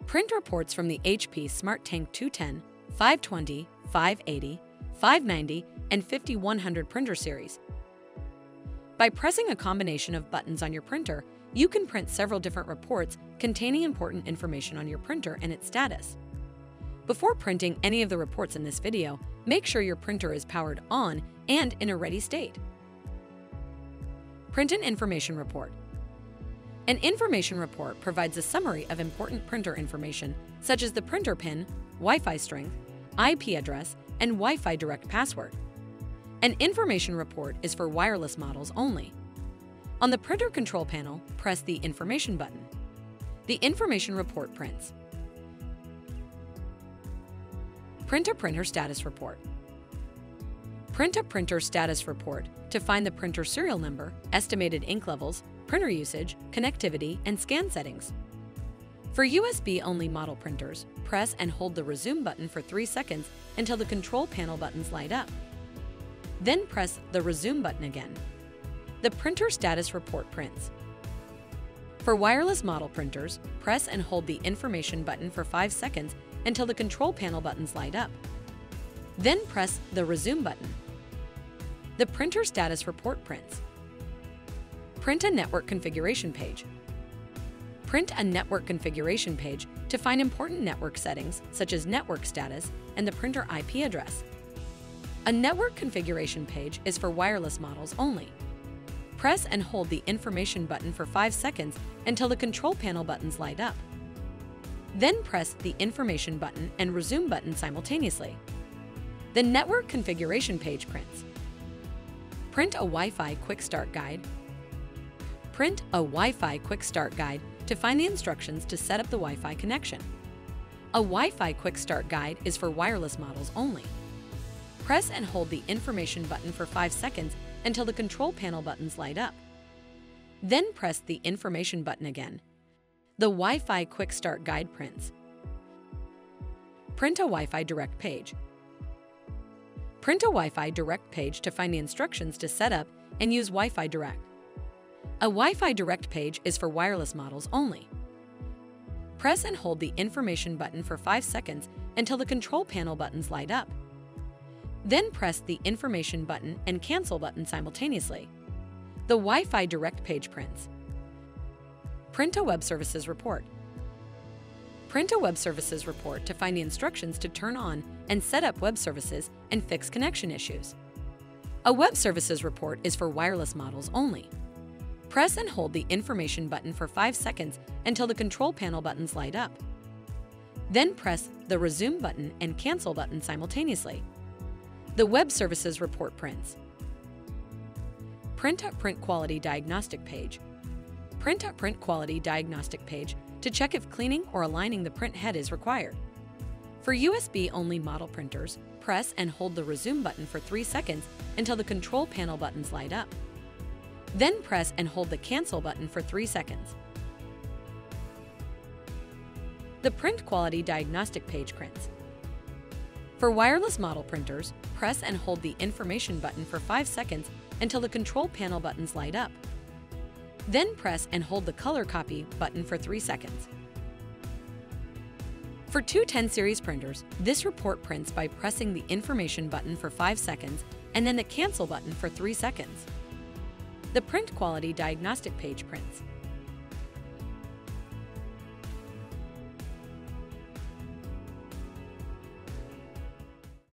Print reports from the HP SmartTank 210, 520, 580, 590, and 5100 printer series. By pressing a combination of buttons on your printer, you can print several different reports containing important information on your printer and its status. Before printing any of the reports in this video, make sure your printer is powered on and in a ready state. Print an information report. An information report provides a summary of important printer information such as the printer pin, Wi-Fi strength, IP address, and Wi-Fi direct password. An information report is for wireless models only. On the printer control panel, press the Information button. The information report prints. Print a printer status report. Print a printer status report to find the printer serial number, estimated ink levels, printer usage, connectivity, and scan settings. For USB-only model printers, press and hold the Resume button for 3 seconds until the control panel buttons light up. Then press the Resume button again. The printer status report prints. For wireless model printers, press and hold the Information button for 5 seconds until the control panel buttons light up. Then press the Resume button. The printer status report prints. Print a network configuration page. Print a network configuration page to find important network settings such as network status and the printer IP address. A network configuration page is for wireless models only. Press and hold the Information button for 5 seconds until the control panel buttons light up. Then press the Information button and Resume button simultaneously. The network configuration page prints. Print a Wi-Fi Quick Start Guide. Print a Wi-Fi Quick Start Guide to find the instructions to set up the Wi-Fi connection. A Wi-Fi Quick Start Guide is for wireless models only. Press and hold the Information button for 5 seconds until the control panel buttons light up. Then press the Information button again. The Wi-Fi Quick Start Guide prints. Print a Wi-Fi Direct page. Print a Wi-Fi Direct page to find the instructions to set up and use Wi-Fi Direct. A Wi-Fi Direct page is for wireless models only. Press and hold the Information button for 5 seconds until the control panel buttons light up. Then press the Information button and Cancel button simultaneously. The Wi-Fi Direct page prints. Print a Web Services report. Print a Web Services report to find the instructions to turn on and set up web services and fix connection issues. A Web Services report is for wireless models only. Press and hold the Information button for 5 seconds until the control panel buttons light up. Then press the Resume button and Cancel button simultaneously. The Web Services report prints. Print a Print Quality Diagnostic page. Print a Print Quality Diagnostic page to check if cleaning or aligning the print head is required. For USB-only model printers, press and hold the Resume button for 3 seconds until the control panel buttons light up. Then press and hold the Cancel button for 3 seconds. The Print Quality Diagnostic page prints. For wireless model printers, press and hold the Information button for 5 seconds until the control panel buttons light up. Then press and hold the Color Copy button for 3 seconds. For 210 series printers, this report prints by pressing the Information button for 5 seconds and then the Cancel button for 3 seconds. The Print Quality Diagnostic page prints.